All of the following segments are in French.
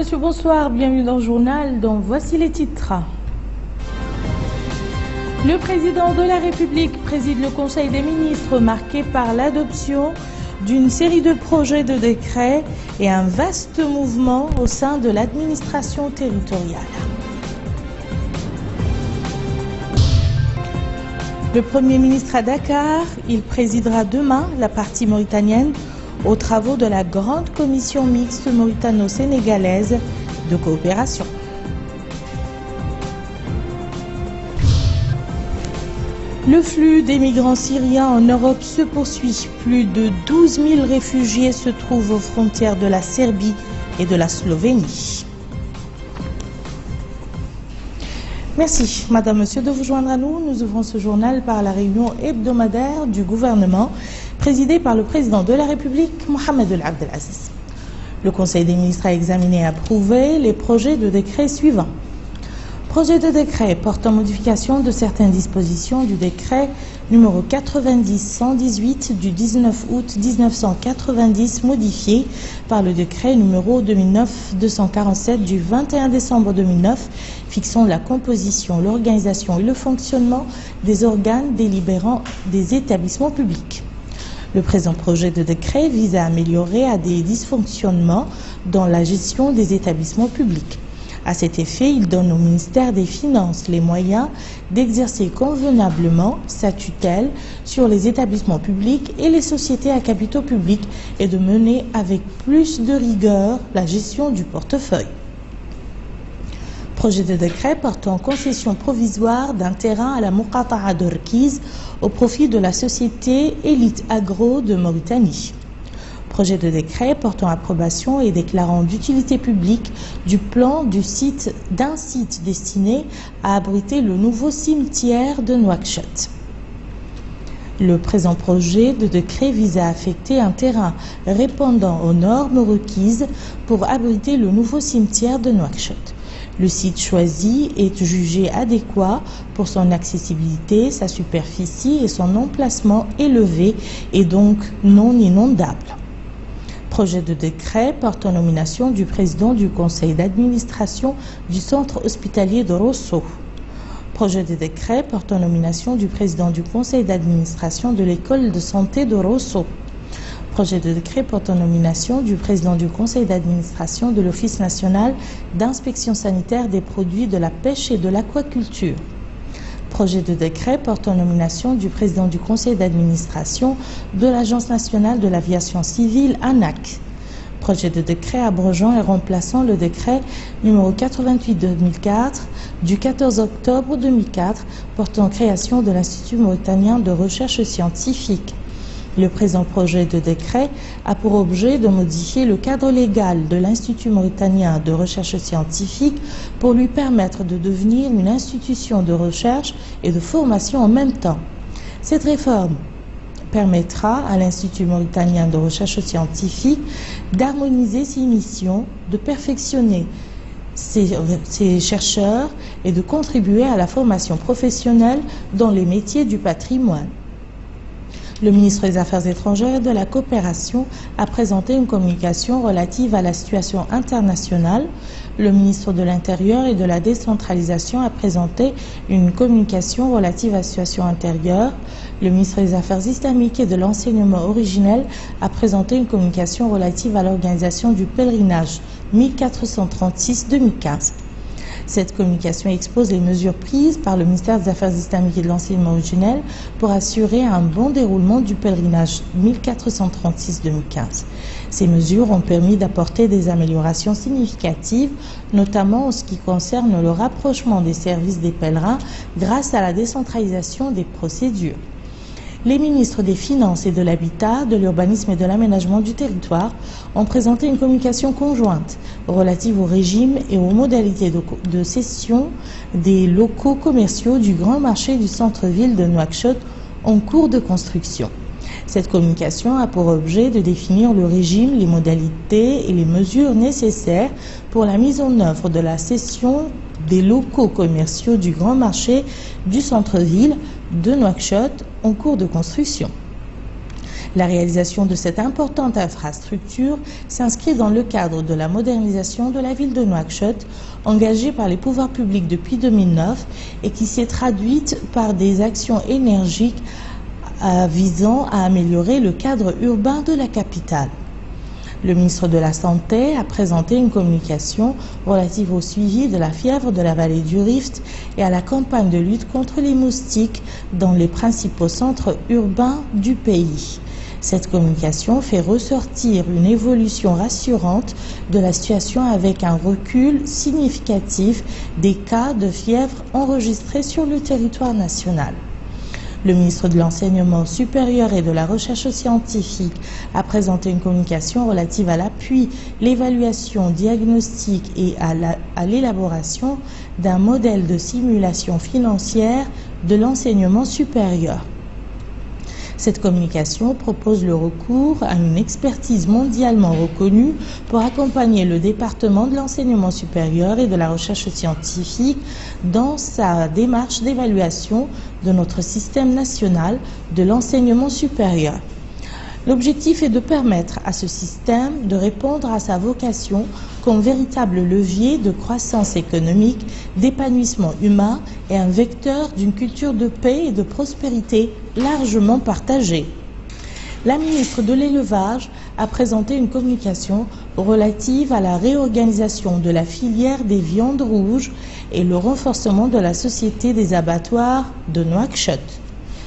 Monsieur, bonsoir, bienvenue dans le journal, dont voici les titres. Le président de la République préside le Conseil des ministres marqué par l'adoption d'une série de projets de décrets et un vaste mouvement au sein de l'administration territoriale. Le Premier ministre à Dakar, il présidera demain la partie mauritanienne aux travaux de la grande commission mixte mauritano-sénégalaise de coopération. Le flux des migrants syriens en Europe se poursuit. Plus de 12 000 réfugiés se trouvent aux frontières de la Serbie et de la Slovénie. Merci, Madame, Monsieur, de vous joindre à nous. Nous ouvrons ce journal par la réunion hebdomadaire du gouvernement présidée par le président de la République, Mohamed El Abdelaziz. Le Conseil des ministres a examiné et approuvé les projets de décret suivants. Projet de décret portant modification de certaines dispositions du décret numéro 90-118 du 19 août 1990 modifié par le décret numéro 2009-247 du 21 décembre 2009 fixant la composition, l'organisation et le fonctionnement des organes délibérants des établissements publics. Le présent projet de décret vise à améliorer des dysfonctionnements dans la gestion des établissements publics. À cet effet, il donne au ministère des Finances les moyens d'exercer convenablement sa tutelle sur les établissements publics et les sociétés à capitaux publics et de mener avec plus de rigueur la gestion du portefeuille. Projet de décret portant concession provisoire d'un terrain à la Muqata'a de Rkiz au profit de la société Elite Agro de Mauritanie. Projet de décret portant approbation et déclarant d'utilité publique du plan d'un site destiné à abriter le nouveau cimetière de Nouakchott. Le présent projet de décret vise à affecter un terrain répondant aux normes requises pour abriter le nouveau cimetière de Nouakchott. Le site choisi est jugé adéquat pour son accessibilité, sa superficie et son emplacement élevé et donc non inondable. Projet de décret portant nomination du président du conseil d'administration du centre hospitalier de Rosso. Projet de décret portant nomination du président du conseil d'administration de l'école de santé de Rosso. Projet de décret portant nomination du président du conseil d'administration de l'Office national d'inspection sanitaire des produits de la pêche et de l'aquaculture. Projet de décret portant nomination du président du conseil d'administration de l'Agence nationale de l'aviation civile ANAC. Projet de décret abrogeant et remplaçant le décret numéro 88-2004 du 14 octobre 2004 portant création de l'Institut mauritanien de recherche scientifique. Le présent projet de décret a pour objet de modifier le cadre légal de l'Institut mauritanien de recherche scientifique pour lui permettre de devenir une institution de recherche et de formation en même temps. Cette réforme permettra à l'Institut mauritanien de recherche scientifique d'harmoniser ses missions, de perfectionner ses chercheurs et de contribuer à la formation professionnelle dans les métiers du patrimoine. Le ministre des Affaires étrangères et de la coopération a présenté une communication relative à la situation internationale. Le ministre de l'Intérieur et de la décentralisation a présenté une communication relative à la situation intérieure. Le ministre des Affaires islamiques et de l'enseignement originel a présenté une communication relative à l'organisation du pèlerinage 1436-2015. Cette communication expose les mesures prises par le ministère des Affaires islamiques et de l'enseignement originel pour assurer un bon déroulement du pèlerinage 1436-2015. Ces mesures ont permis d'apporter des améliorations significatives, notamment en ce qui concerne le rapprochement des services des pèlerins grâce à la décentralisation des procédures. Les ministres des Finances et de l'Habitat, de l'Urbanisme et de l'Aménagement du Territoire ont présenté une communication conjointe relative au régime et aux modalités de cession des locaux commerciaux du grand marché du centre-ville de Nouakchott en cours de construction. Cette communication a pour objet de définir le régime, les modalités et les mesures nécessaires pour la mise en œuvre de la cession des locaux commerciaux du grand marché du centre-ville de Nouakchott en cours de construction. La réalisation de cette importante infrastructure s'inscrit dans le cadre de la modernisation de la ville de Nouakchott, engagée par les pouvoirs publics depuis 2009 et qui s'est traduite par des actions énergiques visant à améliorer le cadre urbain de la capitale. Le ministre de la Santé a présenté une communication relative au suivi de la fièvre de la vallée du Rift et à la campagne de lutte contre les moustiques dans les principaux centres urbains du pays. Cette communication fait ressortir une évolution rassurante de la situation avec un recul significatif des cas de fièvre enregistrés sur le territoire national. Le ministre de l'Enseignement supérieur et de la Recherche scientifique a présenté une communication relative à l'appui, l'évaluation, diagnostic et à l'élaboration d'un modèle de simulation financière de l'enseignement supérieur. Cette communication propose le recours à une expertise mondialement reconnue pour accompagner le département de l'enseignement supérieur et de la recherche scientifique dans sa démarche d'évaluation de notre système national de l'enseignement supérieur. L'objectif est de permettre à ce système de répondre à sa vocation comme véritable levier de croissance économique, d'épanouissement humain et un vecteur d'une culture de paix et de prospérité largement partagée. La ministre de l'Élevage a présenté une communication relative à la réorganisation de la filière des viandes rouges et le renforcement de la société des abattoirs de Nouakchott.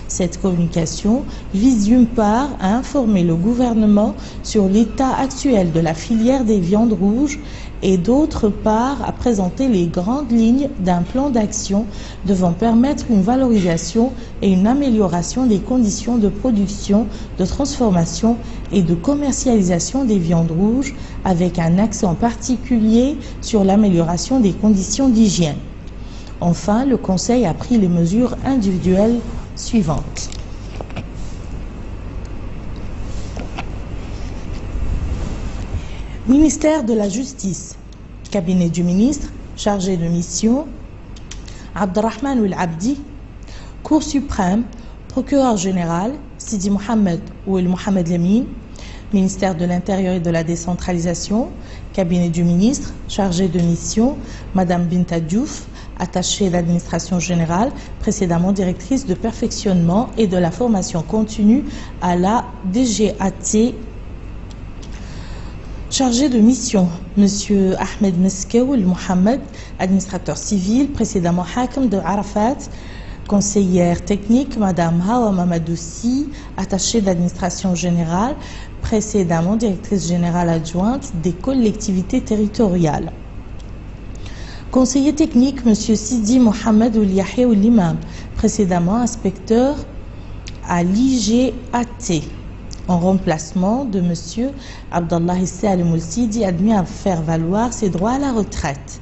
Cette communication vise d'une part à informer le gouvernement sur l'état actuel de la filière des viandes rouges et d'autre part à présenter les grandes lignes d'un plan d'action devant permettre une valorisation et une amélioration des conditions de production, de transformation et de commercialisation des viandes rouges avec un accent particulier sur l'amélioration des conditions d'hygiène. Enfin, le Conseil a pris les mesures individuelles suivantes. Ministère de la Justice, cabinet du ministre, chargé de mission, Abdelrahman Ould Abdi, Cour suprême, procureur général, Sidi Mohamed Ould Mohamed Lamine, ministère de l'Intérieur et de la Décentralisation, cabinet du ministre, chargé de mission, Madame Binta Diouf, attachée d'administration générale, précédemment directrice de perfectionnement et de la formation continue à la DGAT. Chargé de mission, Monsieur Ahmed Meskaoul Mohamed, administrateur civil, précédemment Hakim de Arafat, conseillère technique, Madame Hawa Mamadoussi, attachée d'administration générale, précédemment directrice générale adjointe des collectivités territoriales. Conseiller technique, M. Sidi Mohamed Ould Yahya Ould Imam, précédemment inspecteur à l'IGAT, en remplacement de M. Abdallah Salim Ould Sidi, admis à faire valoir ses droits à la retraite.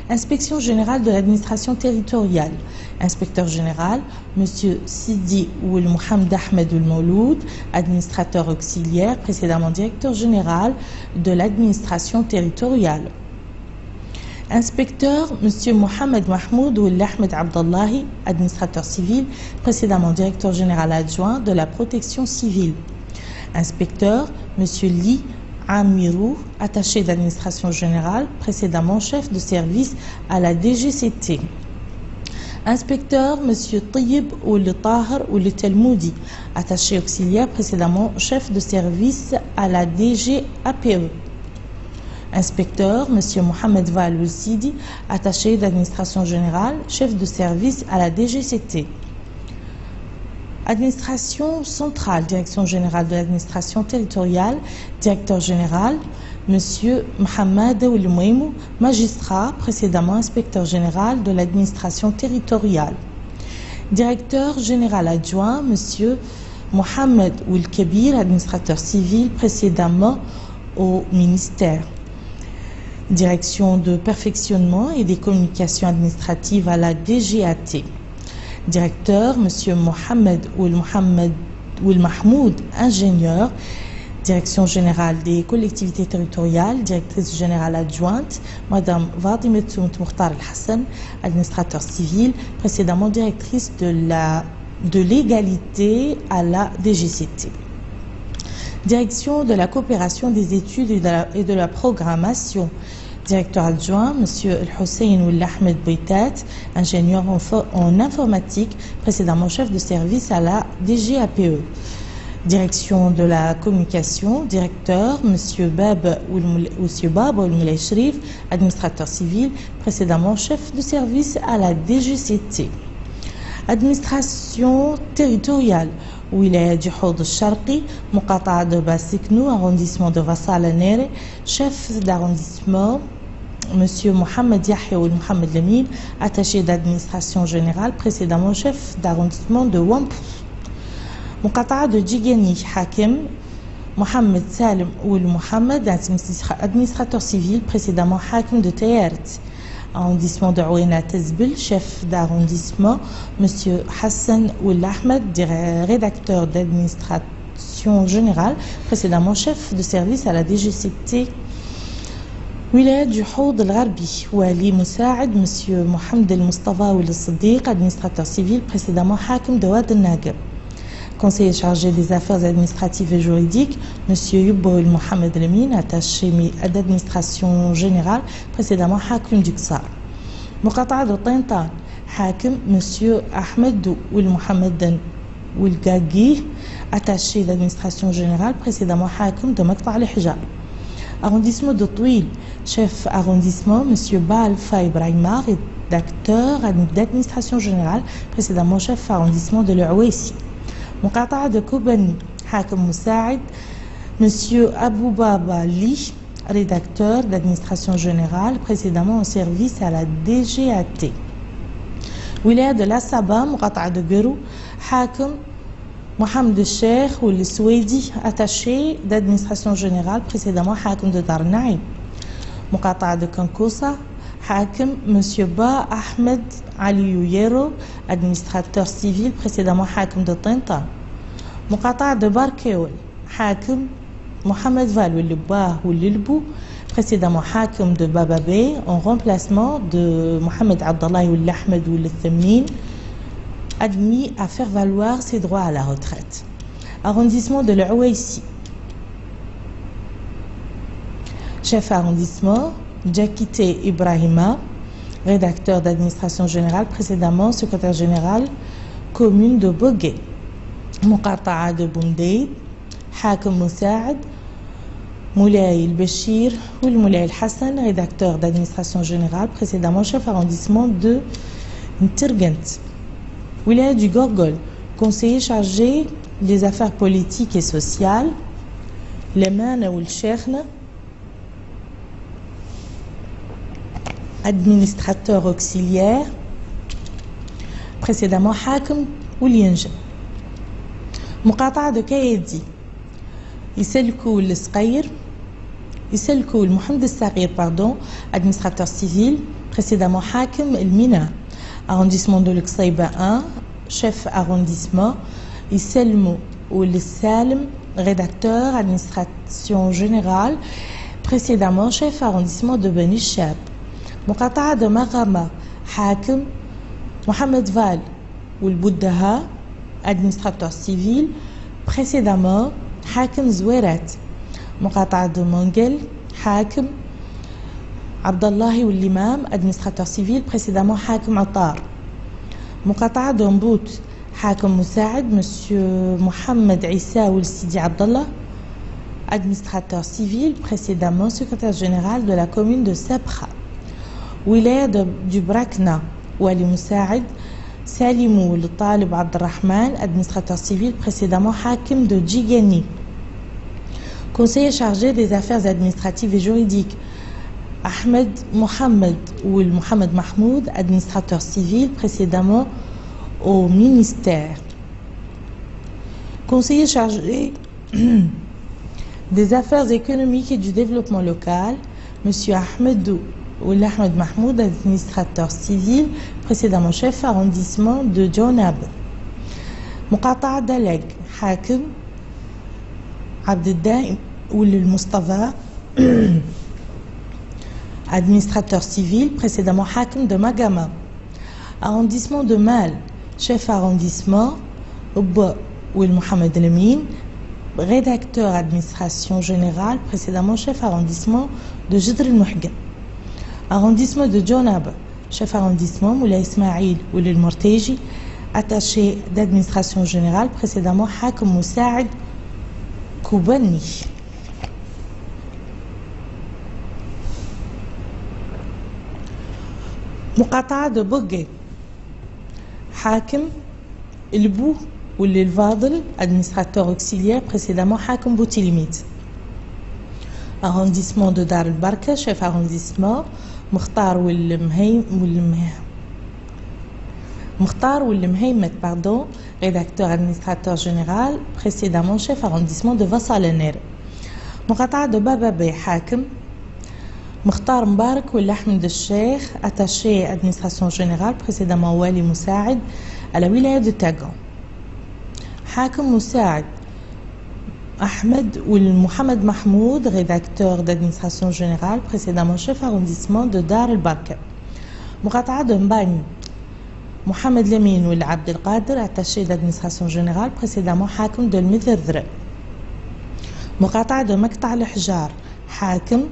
Inspection générale de l'administration territoriale. Inspecteur général, M. Sidi Ould Mohamed Ahmed Ould Mouloud, administrateur auxiliaire, précédemment directeur général de l'administration territoriale. Inspecteur, M. Mohamed Mahmoud Ould Ahmed Abdallahi, administrateur civil, précédemment directeur général adjoint de la protection civile. Inspecteur, M. Li Amirou, attaché d'administration générale, précédemment chef de service à la DGCT. Inspecteur, M. Tayyib Ould Tahir Ould Telmoudi, attaché auxiliaire, précédemment chef de service à la DGAPE. Inspecteur, M. Mohamed Wael Ould Sidi, attaché d'administration générale, chef de service à la DGCT. Administration centrale, direction générale de l'administration territoriale, directeur général, M. Mohamed Ould Mouemou, magistrat, précédemment inspecteur général de l'administration territoriale. Directeur général adjoint, M. Mohamed Ould Kebir, administrateur civil, précédemment au ministère. Direction de perfectionnement et des communications administratives à la DGAT. Directeur, M. Mohamed Ould Mahmoud, ingénieur. Direction générale des collectivités territoriales, directrice générale adjointe, Mme Vadimet Mokhtar El-Hassan, administrateur civil, précédemment directrice de l'égalité à la DGCT. Direction de la coopération des études et de la programmation. Directeur adjoint, M. El-Hussein Ahmed Bouitat, ingénieur en informatique, précédemment chef de service à la DGAPE. Direction de la communication, directeur, M. Bab Oulmoulay Shrif, administrateur civil, précédemment chef de service à la DGCT. Administration territoriale, Wilaya du Houd al-Sharqi, Muqata'a de Basiknou, arrondissement de Vassal-Nere, chef d'arrondissement, M. Mohamed Yahya ou Mohamed Lemine, attaché d'administration générale, précédemment chef d'arrondissement de Wampous. Muqata'a de Djigani, Hakim, Mohamed Salim ou Mohamed, administrateur civil, précédemment Hakim de Tayaret. Arrondissement de Ouena Tezbil, chef d'arrondissement, M. Hassan Oul Ahmed, rédacteur d'administration générale, précédemment chef de service à la DGCT. Wilaya du Houd al-Gharbi, Wali Moussaad, M. Mohamed El-Mustafa Oul Siddiq, administrateur civil, précédemment Hakim de Wad al-Nagab. Conseiller chargé des affaires administratives et juridiques, M. Yubbo Mohamed Lemine, attaché d'administration générale, précédemment Hakim du Ksar. Muqata'a de Tintan, Hakim, M. Ahmed Oul Mohamed Oul Gagui, attaché d'administration générale, précédemment Hakim de Maqta' al-Hijab. Arrondissement de Touil, chef arrondissement, M. Baalfa Ibrahima, rédacteur d'administration générale, précédemment chef arrondissement de l'Ouaissi. Muqata'a de Kobani, Hakim Moussaïd, M. Abou Baba Li, rédacteur d'administration générale, précédemment en service à la DGAT. Wilaya de l'Assaba, Muqata'a de Berou, Hakim Mohamed Cheikh ou le Souedi, attaché d'administration générale, précédemment Hakim de Darnaï. Muqata'a de Kankousa, Hakim M. Ba Ahmed Ali Yero, administrateur civil, précédemment Hakim de Tintan. Muqata'a de Barkeol, Hakim Mohamed Val ou Lilbou, précédemment Hakim de Bababé, en remplacement de Mohamed Abdallah ou Ahmed ou Thammin, admis à faire valoir ses droits à la retraite. Arrondissement de l'Ouaissi. Chef arrondissement, Djakite Ibrahima, rédacteur d'administration générale, précédemment secrétaire général, commune de Bogué. Muqata'a de Boundeid, Hakim Moussaad, Moulay El-Béchir ou Moulay El-Hassan, rédacteur d'administration générale, précédemment chef arrondissement de Ntirgent. Wilaya du Gorgol, conseiller chargé des affaires politiques et sociales, Lemana ou Cheikhna, administrateur auxiliaire, précédemment Hakim ou Lienja. Muqata'a de Kaedi, Iselkou el-Sqaïr, Iselkou el-Mohamed el-Saqir, administrateur civil, précédemment Hakim el-Mina. Arrondissement de l'Uqsaïba 1, chef arrondissement, Iselmou ou Salim, rédacteur, administration générale, précédemment chef arrondissement de Beni Chab. Muqata'a de Maghama, Hakim, Mohamed Val ou Bouddaha, administrateur civil, précédemment Hakim Zouerat. Muqata'a de Mangel, Hakim, Abdallahi ou l'imam, administrateur civil, précédemment Hakim Attar. Muqata'a de Mbout, Hakim Moussaad, M. Mohamed Issa ou Sidi Abdallah, administrateur civil, précédemment secrétaire général de la commune de Sabra. Wilaya du Brakna, Wali Moussaad, Salimou le Talib Abdelrahman, administrateur civil, précédemment Hakim de Djigani. Conseiller chargé des affaires administratives et juridiques, Ahmed Mohamed ou Mohamed Mahmoud, administrateur civil, précédemment au ministère. Conseiller chargé des affaires économiques et du développement local, M. Ahmed ou Ahmed Mahmoud, administrateur civil, précédemment chef arrondissement de Djonab. Muqata'a Daleg, Hakim Abdeldaim ou Mustafa, administrateur civil, précédemment Hakim de Magama. Arrondissement de Mal, chef arrondissement, Ubba ou Mohamed Lemine, rédacteur administration générale, précédemment chef arrondissement de Jidr el-Mouhgan. Arrondissement de Djonab, chef arrondissement Moulay Ismail Ouli el-Morteji, attaché d'administration générale, précédemment Hakim Moussaad Koubani. مقاطعة de Bogé, Hakim Elbou Ouli el-Fadl, administrateur auxiliaire, précédemment Hakim Boutilimid. Arrondissement de Dar el-Barka, chef arrondissement Mokhtar Ouel-Mheimet, rédacteur administrateur général, précédemment chef arrondissement de Vassalener. مقاطعة de Bababé, Hakim Mokhtar Mbarak Ouel-Ahmed el-Sheikh, attaché administration générale, précédemment Wali Moussaad à la wilaya de Tagan. Hakim Moussaad Ahmed Mohamed Mahmoud, rédacteur d'administration générale, précédemment chef arrondissement de Dar el-Barka. Muqata'a de Mbani, Mohamed Lamine Oul Abd el-Qadir, attaché d'administration générale, précédemment Hakim de Mithrdre. Muqata'a de Maqta' el-Hjar, Hakim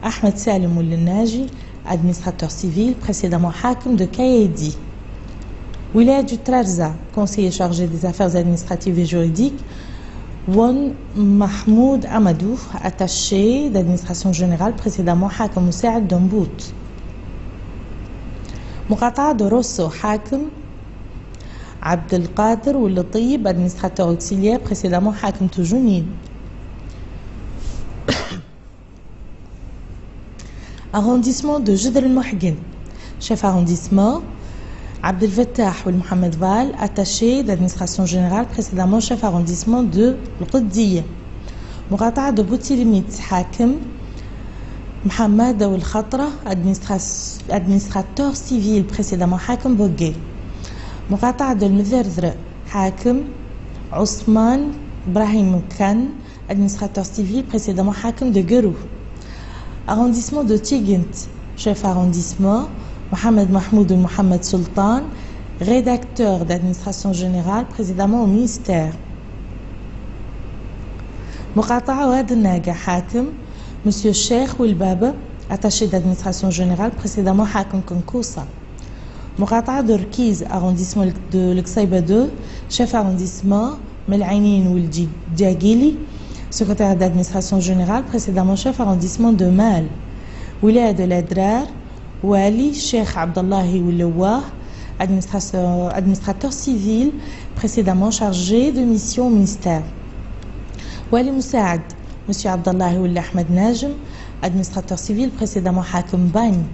Ahmed Salim Oul Naji, administrateur civil, précédemment Hakim de Kayedi. Wilaya du Trarza, conseiller chargé des affaires administratives et juridiques, Wan Mahmoud Amadou, attaché d'administration générale, précédemment Hakim Moussaad Dombout. Muqata'a de Rosso, Hakim Abdel Qadir Oul Latib, administrateur auxiliaire, précédemment Hakim Toujounine. Arrondissement de Jidr el-Mouhgan, chef arrondissement Abdel Fattah Oul Mohamed Val, attaché d'administration générale, précédemment chef arrondissement de L'Quddiya. Muqata'a de Boutilimit, Hakim Mohamed Oul Khatra, administrateur civil, précédemment Hakim Bogé. Muqata'a de Mithrdre, Hakim Ousmane Brahim Khan, administrateur civil, précédemment Hakim de Gerou. Arrondissement de Tigint, chef arrondissement Mohamed Mahmoud ou Mohamed Sultan, rédacteur d'administration générale, précédemment au ministère. Muqata'a Wad el-Naga, Hakim Monsieur Cheikh Oul Baba, attaché d'administration générale, précédemment Hakim Konkoussa. Muqata'a de Rkiz, arrondissement de l'Qsaïba 2, chef arrondissement Mel'ainin Oul Djagili, secrétaire d'administration générale, précédemment chef arrondissement de Mal. Wilaya de l'Adrar, Wali Cheikh Abdallahi Oulawah, administrateur civil, précédemment chargé de mission au ministère. Wali Moussaad, Monsieur Abdallahi Oul Ahmed Najm, administrateur civil, précédemment Hakim Bani.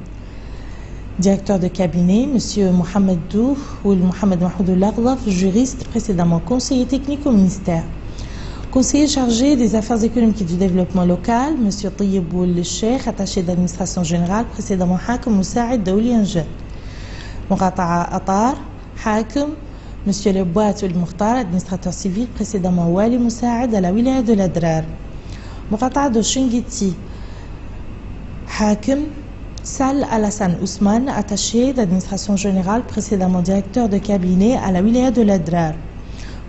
Directeur de cabinet, Monsieur Mohamed Dou Oul Mohamed Mahmoud Aghlaf, juriste, précédemment conseiller technique au ministère. Conseiller chargé des affaires économiques et du développement local, M. Tayyib Oul Cheikh, attaché d'administration générale, précédemment Hakim Moussaad Daouli Anjan. Muqata'a Atar, Hakim, M. Lebouat Oul Mukhtar, administrateur civil, précédemment Wali Moussaad à la wilaya de l'Adrar. Muqata'a de Shingiti, Hakim Sal Alassane Ousmane, attaché d'administration générale, précédemment directeur de cabinet à la wilaya de l'Adrar.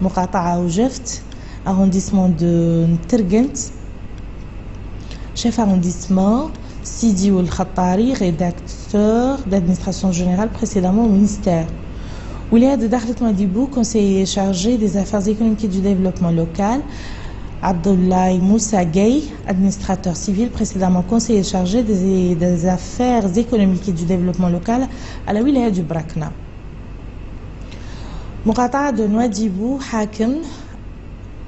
Muqata'a Oujeft, arrondissement de Tergent, chef arrondissement Sidi Oul Khattari, rédacteur d'administration générale, précédemment au ministère. Wilaya de Dakhlet Madibou, conseiller chargé des affaires économiques et du développement local, Abdoulaye Moussa Gay, administrateur civil, précédemment conseiller chargé des affaires économiques et du développement local à la wilaya du Brakna. Muqata'a de Nouadhibou, Hakim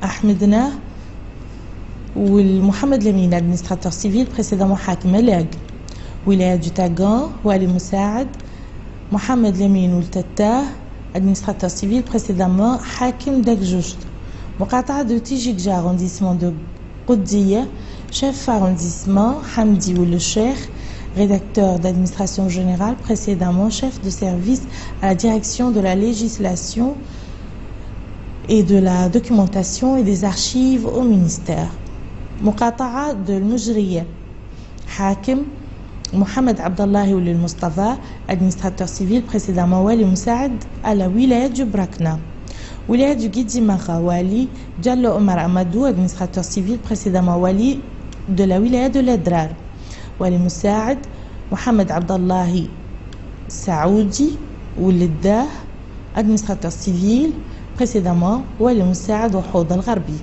Ahmedna ou Mohamed Lamine, administrateur civil, précédemment Hakim Elag. Wilaya du Tagan, Wali Moussaad, Mohamed Lamine Oul Tattah, administrateur civil, précédemment Hakim Dagjoust. Muqata'a de Tijikja, arrondissement de Quddiya, chef arrondissement Hamdi Oul Cheikh, rédacteur d'administration générale, précédemment chef de service à la direction de la législation et de la documentation et des archives au ministère. Muqata'a de Mujriya, Hakim Mohamed Abdallahi Oul Mustafa, administrateur civil, précédemment Wali Moussaad à la wilaya du Brakna. Wilaya du Guidimara Wali, Diallo Omar Amadou, administrateur civil, précédemment Wali de la Wilaya de l'Adrar. Wali Moussaad, Mohamed Abdallahi Saoudi, Oulidah, administrateur civil, précédemment Wali Moussaad Wahoud al-Gharbi.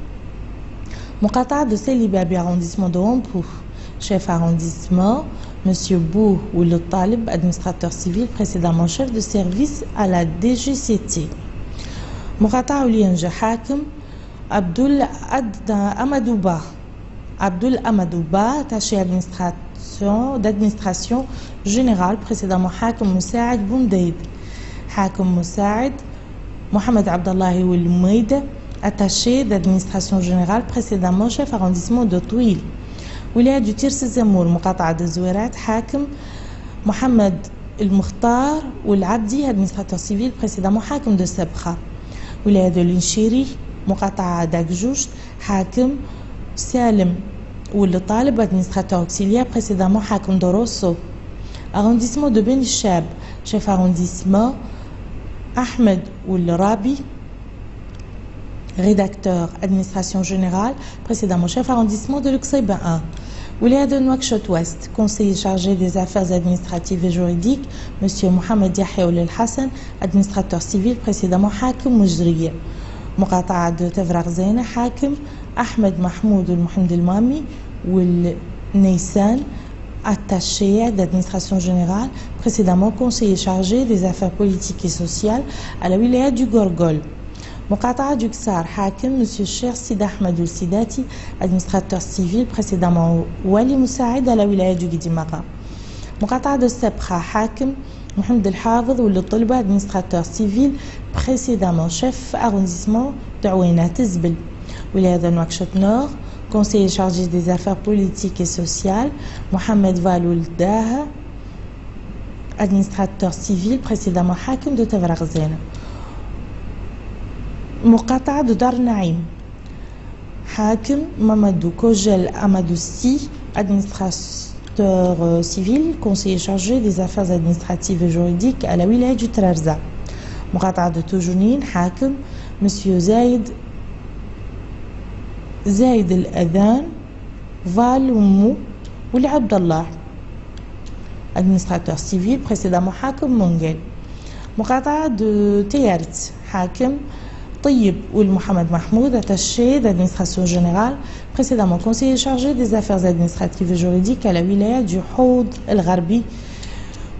Muqata'a de Célibabi, arrondissement de Rampou, chef arrondissement, Monsieur Bou Ould Talib, administrateur civil, précédemment chef de service à la DGCT. Muqata'a Oulianja Hakim, Abdul Amadouba, attaché d'administration générale, précédemment Hakim Moussaad Boumdeid. Hakim Moussaad, Mohamed Abdallahi Oulimeid, attaché d'administration générale, précédemment chef arrondissement de Touil. Wilaya du Tirs Zamour, Muqata'a de Zouerat, Hakim Mohamed El Mukhtar Ould Abdi, administrateur civil, précédemment Hakim de Sabkha. Wilaya de l'Inchiri, Muqata'a d'Akjouch, Hakim Salim Ould Talib, administrateur auxiliaire, précédemment Hakim de Rosso. Arrondissement de Ben Chab, chef arrondissement Ahmed Ould Rabi, rédacteur administration générale, précédemment chef arrondissement de Luxembourg 1. Wilaya de Nouakchott Ouest, conseiller chargé des affaires administratives et juridiques, M. Mohamed Yahya Ould Hassan, administrateur civil, précédemment Hakim Moujriya. Muqata'a de Tavrar Zeyna, Hakim Ahmed Mahmoud Ould Mohamed El Mami Ould Neyssan, attaché d'administration générale, précédemment conseiller chargé des affaires politiques et sociales à la wilaya du Gorgol. Muqata'a du Ksar, Hakim M. Cheikh Sid Ahmed Ould Sidati, administrateur civil, précédemment Wali Moussaïd à la wilaya du Guidimara. Muqata'a de Sabkha, Hakim Mohamed El Hafid Ould Talba, administrateur civil, précédemment chef arrondissement de Ouéna Tizbel. Wilaya de Nouakchott Nord, conseiller chargé des affaires politiques et sociales, Mohamed Val Ould Daha, administrateur civil, précédemment Hakim de Tavrar Zeyna. Muqata'a de Dar Naïm, Hakim Mamadou Kojel Amadoussi, administrateur civil, conseiller chargé des affaires administratives et juridiques à la wilaya du Trarza. Muqata'a de Toujounine, Hakim Monsieur Zaid El-Adhan Val Oumou Ould Abdallah, administrateur civil, précédemment Hakim Mongel. Muqata'a de Teyart, Hakim Tayyib Ould Mohamed Mahmoud, attaché d'administration générale, précédemment conseiller chargé des affaires administratives et juridiques à la wilaya du Houd el-Gharbi.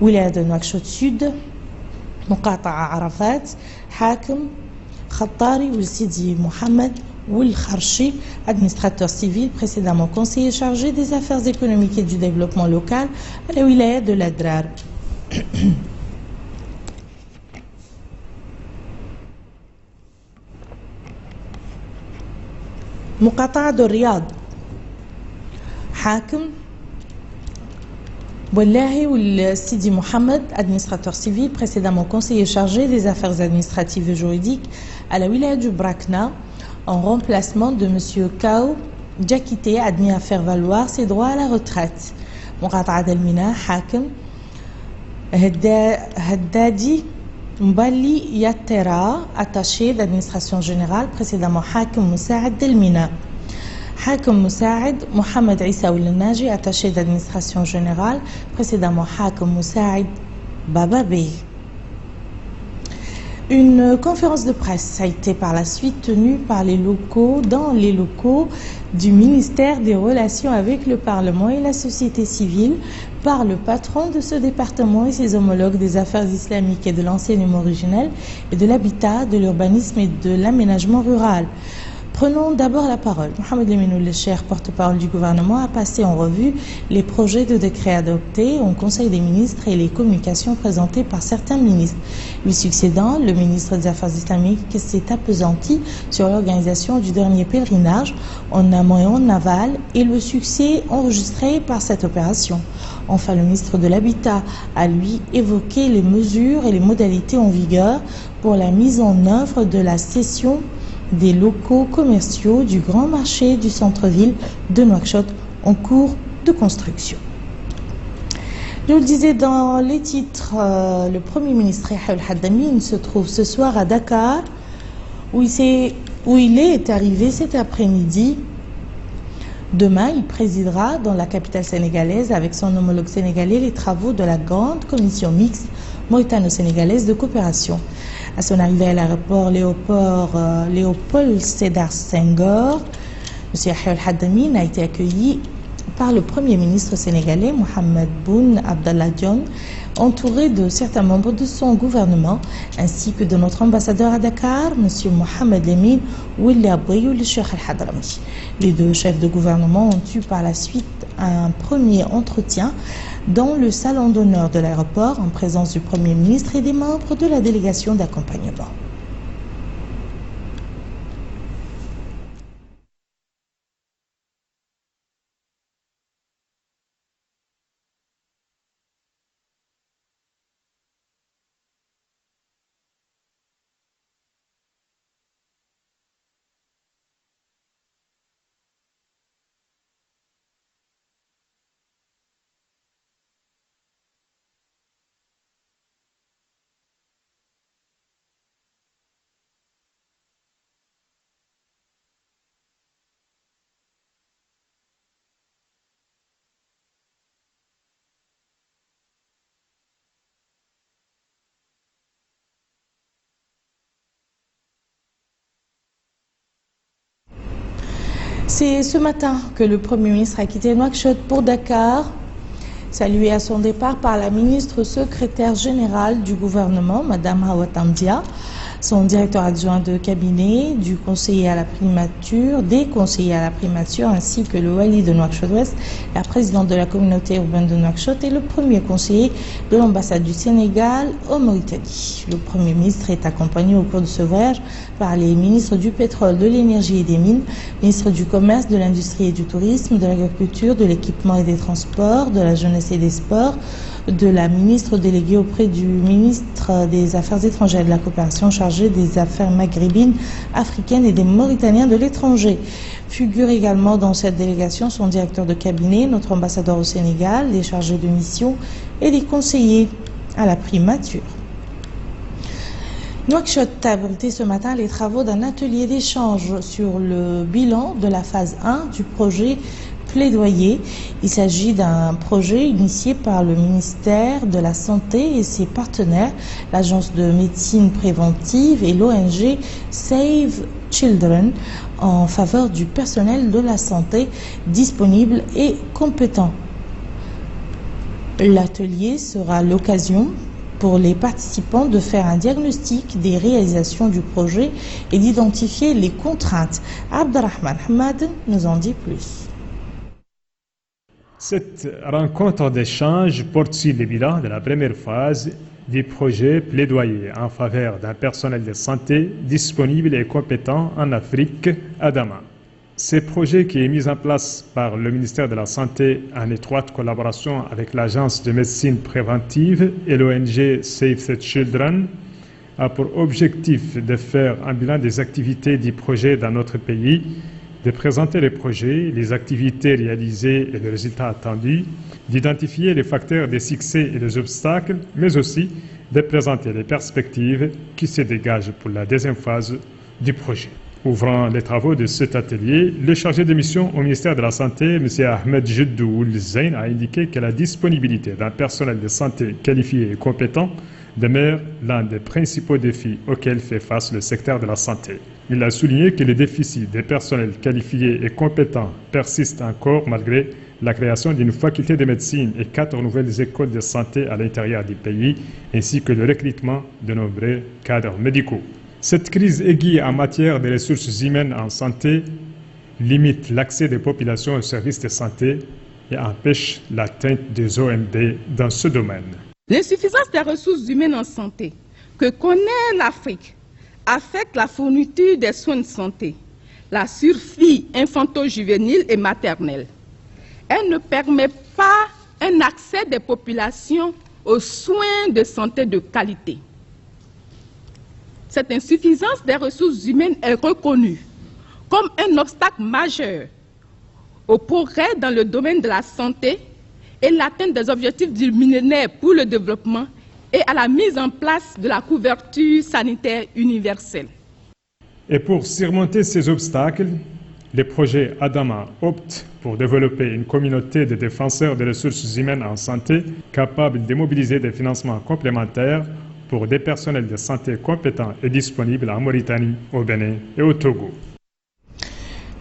Wilaya de Nouakchott Sud, Muqata'a Arafat, Hakim Khattari Ould Sidi Mohamed Ould Kharchi, administrateur civil, précédemment conseiller chargé des affaires économiques et du développement local à la wilaya de l'Adrar. Muqata'a de Riyad, Hakim Wallahi Ould Sidi Mohamed, administrateur civil, précédemment conseiller chargé des affaires administratives et juridiques à la wilaya du Brakna, en remplacement de M. Kao Djakité, admis à faire valoir ses droits à la retraite. Muqata'a d'Elmina, Hakim Haddadi Mbali Yattera, attaché d'administration générale, précédemment Hakim Moussaad d'Elmina. Hakim Moussaad Mohamed Issa Ould Naji, attaché d'administration générale, précédemment Hakim Moussaad Baba Bey. Une conférence de presse a été par la suite tenue dans les locaux du ministère des Relations avec le Parlement et la société civile par le patron de ce département et ses homologues des affaires islamiques et de l'enseignement originel et de l'habitat, de l'urbanisme et de l'aménagement rural. Prenons d'abord la parole. Mohamed Lemine Ould Cheikh, porte-parole du gouvernement, a passé en revue les projets de décrets adoptés au Conseil des ministres et les communications présentées par certains ministres. Lui succédant, le ministre des Affaires islamiques s'est appesanti sur l'organisation du dernier pèlerinage en amont et en aval et le succès enregistré par cette opération. Enfin, le ministre de l'Habitat a lui évoqué les mesures et les modalités en vigueur pour la mise en œuvre de la cession des locaux commerciaux du grand marché du centre-ville de Nouakchott en cours de construction. Je vous le disais dans les titres, le Premier ministre Yahya El Haddamine se trouve ce soir à Dakar où il est arrivé cet après-midi. Demain, il présidera dans la capitale sénégalaise avec son homologue sénégalais les travaux de la grande commission mixte mauritano-sénégalaise de coopération. À son arrivée à l'aéroport Léopold Sédar Senghor, M. Yahya Al-Haddamine a été accueilli par le Premier ministre sénégalais Mohamed Boun Abdallah Dionne, entouré de certains membres de son gouvernement, ainsi que de notre ambassadeur à Dakar, M. Mohamed Lemine Ouliabouy ou le Cheikh Al-Hadrami. Les deux chefs de gouvernement ont eu par la suite un premier entretien dans le salon d'honneur de l'aéroport en présence du Premier ministre et des membres de la délégation d'accompagnement. C'est ce matin que le Premier ministre a quitté Nouakchott pour Dakar, salué à son départ par la ministre secrétaire générale du gouvernement, Mme Hawa Tamdia, son directeur adjoint de cabinet, du conseiller à la primature, des conseillers à la primature, ainsi que le wali de Nouakchott-Ouest, la présidente de la communauté urbaine de Nouakchott et le premier conseiller de l'ambassade du Sénégal au Mauritanie. Le Premier ministre est accompagné au cours de ce voyage par les ministres du pétrole, de l'énergie et des mines, ministres du commerce, de l'industrie et du tourisme, de l'agriculture, de l'équipement et des transports, de la jeunesse et des sports, de la ministre déléguée auprès du ministre des Affaires étrangères et de la coopération chargée des affaires maghrébines, africaines et des Mauritaniens de l'étranger. Figure également dans cette délégation son directeur de cabinet, notre ambassadeur au Sénégal, les chargés de mission et les conseillers à la primature. Nouakchott a abrité ce matin les travaux d'un atelier d'échange sur le bilan de la phase 1 du projet Plaidoyer. Il s'agit d'un projet initié par le ministère de la Santé et ses partenaires, l'Agence de médecine préventive et l'ONG Save Children, en faveur du personnel de la santé disponible et compétent. L'atelier sera l'occasion pour les participants de faire un diagnostic des réalisations du projet et d'identifier les contraintes. Abdelrahman Hamad nous en dit plus. Cette rencontre d'échange porte sur le bilan de la première phase du projet Plaidoyer en faveur d'un personnel de santé disponible et compétent en Afrique, à Daman. Ce projet, qui est mis en place par le ministère de la Santé en étroite collaboration avec l'Agence de médecine préventive et l'ONG Save the Children, a pour objectif de faire un bilan des activités du projet dans notre pays, de présenter les projets, les activités réalisées et les résultats attendus, d'identifier les facteurs de succès et les obstacles, mais aussi de présenter les perspectives qui se dégagent pour la deuxième phase du projet. Ouvrant les travaux de cet atelier, le chargé de mission au ministère de la Santé, M. Ahmed Jeddoul Zain, a indiqué que la disponibilité d'un personnel de santé qualifié et compétent demeure l'un des principaux défis auxquels fait face le secteur de la santé. Il a souligné que le déficit des personnels qualifiés et compétents persiste encore malgré la création d'une faculté de médecine et 4 nouvelles écoles de santé à l'intérieur du pays, ainsi que le recrutement de nombreux cadres médicaux. Cette crise aiguë en matière de ressources humaines en santé limite l'accès des populations aux services de santé et empêche l'atteinte des OMD dans ce domaine. L'insuffisance des ressources humaines en santé que connaît l'Afrique affecte la fourniture des soins de santé, la survie infanto-juvénile et maternelle. Elle ne permet pas un accès des populations aux soins de santé de qualité. Cette insuffisance des ressources humaines est reconnue comme un obstacle majeur au progrès dans le domaine de la santé et l'atteinte des objectifs du millénaire pour le développement et à la mise en place de la couverture sanitaire universelle. Et pour surmonter ces obstacles, le projet Adama opte pour développer une communauté de défenseurs des ressources humaines en santé capable de mobiliser des financements complémentaires pour des personnels de santé compétents et disponibles en Mauritanie, au Bénin et au Togo.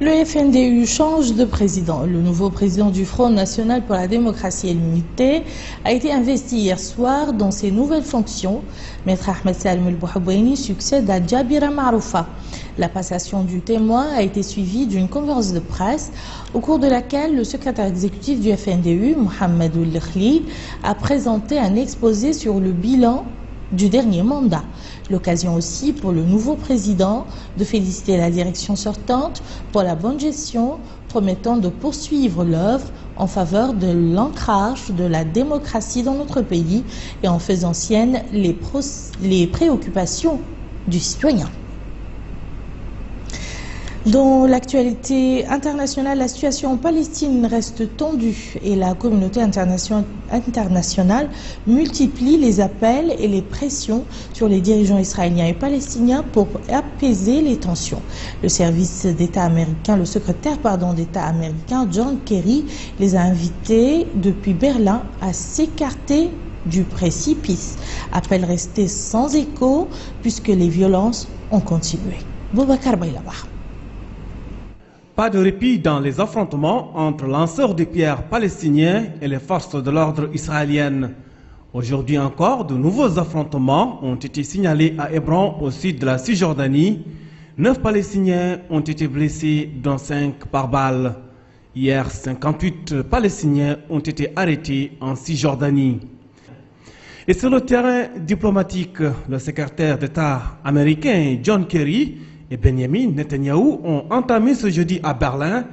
Le FNDU change de président. Le nouveau président du Front national pour la démocratie et l'unité a été investi hier soir dans ses nouvelles fonctions. Maître Ahmed Salim El-Bouhaboueni succède à Djabira Maroufa. La passation du témoin a été suivie d'une conférence de presse au cours de laquelle le secrétaire exécutif du FNDU, Mohamed Ould-Khlid, a présenté un exposé sur le bilan du dernier mandat. L'occasion aussi pour le nouveau président de féliciter la direction sortante pour la bonne gestion, promettant de poursuivre l'œuvre en faveur de l'ancrage de la démocratie dans notre pays et en faisant siennes les préoccupations du citoyen. Dans l'actualité internationale, la situation en Palestine reste tendue et la communauté internationale multiplie les appels et les pressions sur les dirigeants israéliens et palestiniens pour apaiser les tensions. Le service d'État américain, le secrétaire d'État américain John Kerry les a invités depuis Berlin à s'écarter du précipice. Appel resté sans écho puisque les violences ont continué. Boubacar Baylaba. Pas de répit dans les affrontements entre lanceurs de pierres palestiniens et les forces de l'ordre israéliennes. Aujourd'hui encore, de nouveaux affrontements ont été signalés à Hébron, au sud de la Cisjordanie. 9 Palestiniens ont été blessés, dont 5 par balle. Hier, 58 Palestiniens ont été arrêtés en Cisjordanie. Et sur le terrain diplomatique, le secrétaire d'État américain John Kerry et Benjamin Netanyahou ont entamé ce jeudi à Berlin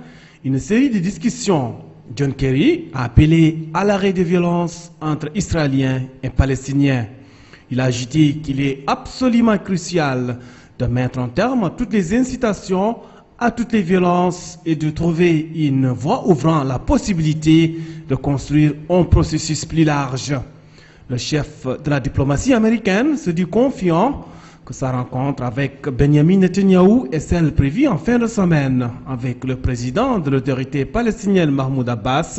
une série de discussions. John Kerry a appelé à l'arrêt des violences entre Israéliens et Palestiniens. Il a ajouté qu'il est absolument crucial de mettre un terme à toutes les incitations, à toutes les violences et de trouver une voie ouvrant la possibilité de construire un processus plus large. Le chef de la diplomatie américaine se dit confiant que sa rencontre avec Benjamin Netanyahou est celle prévue en fin de semaine avec le président de l'autorité palestinienne Mahmoud Abbas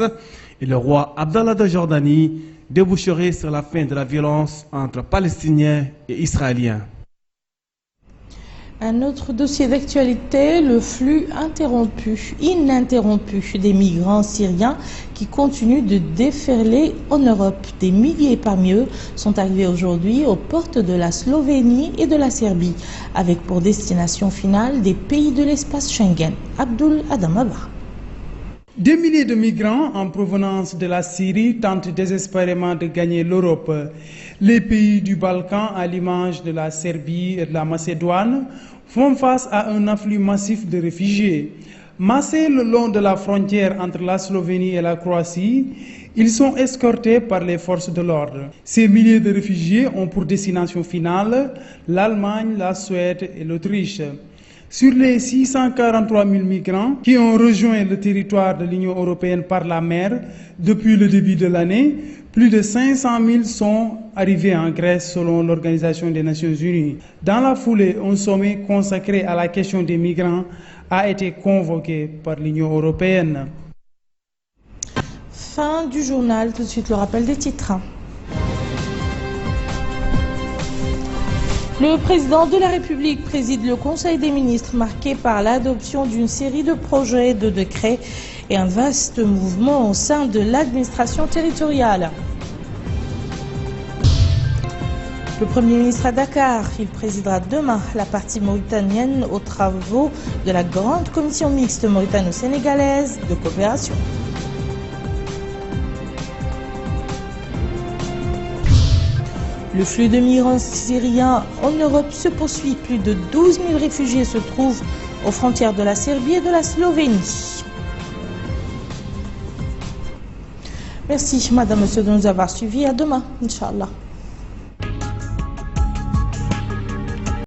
et le roi Abdallah de Jordanie déboucherait sur la fin de la violence entre Palestiniens et Israéliens. Un autre dossier d'actualité, le flux ininterrompu des migrants syriens qui continuent de déferler en Europe. Des milliers parmi eux sont arrivés aujourd'hui aux portes de la Slovénie et de la Serbie, avec pour destination finale des pays de l'espace Schengen. Abdul Adamaba. Des milliers de migrants en provenance de la Syrie tentent désespérément de gagner l'Europe. Les pays du Balkan, à l'image de la Serbie et de la Macédoine, font face à un afflux massif de réfugiés. Massés le long de la frontière entre la Slovénie et la Croatie, ils sont escortés par les forces de l'ordre. Ces milliers de réfugiés ont pour destination finale l'Allemagne, la Suède et l'Autriche. Sur les 643 000 migrants qui ont rejoint le territoire de l'Union européenne par la mer depuis le début de l'année, plus de 500 000 sont arrivés en Grèce selon l'Organisation des Nations Unies. Dans la foulée, un sommet consacré à la question des migrants a été convoqué par l'Union européenne. Fin du journal, tout de suite le rappel des titres. Le président de la République préside le Conseil des ministres marqué par l'adoption d'une série de projets de décrets et un vaste mouvement au sein de l'administration territoriale. Le Premier ministre à Dakar, il présidera demain la partie mauritanienne aux travaux de la grande commission mixte mauritano-sénégalaise de coopération. Le flux de migrants syriens en Europe se poursuit. Plus de 12 000 réfugiés se trouvent aux frontières de la Serbie et de la Slovénie. Merci, madame, monsieur, de nous avoir suivis. À demain, Inch'Allah.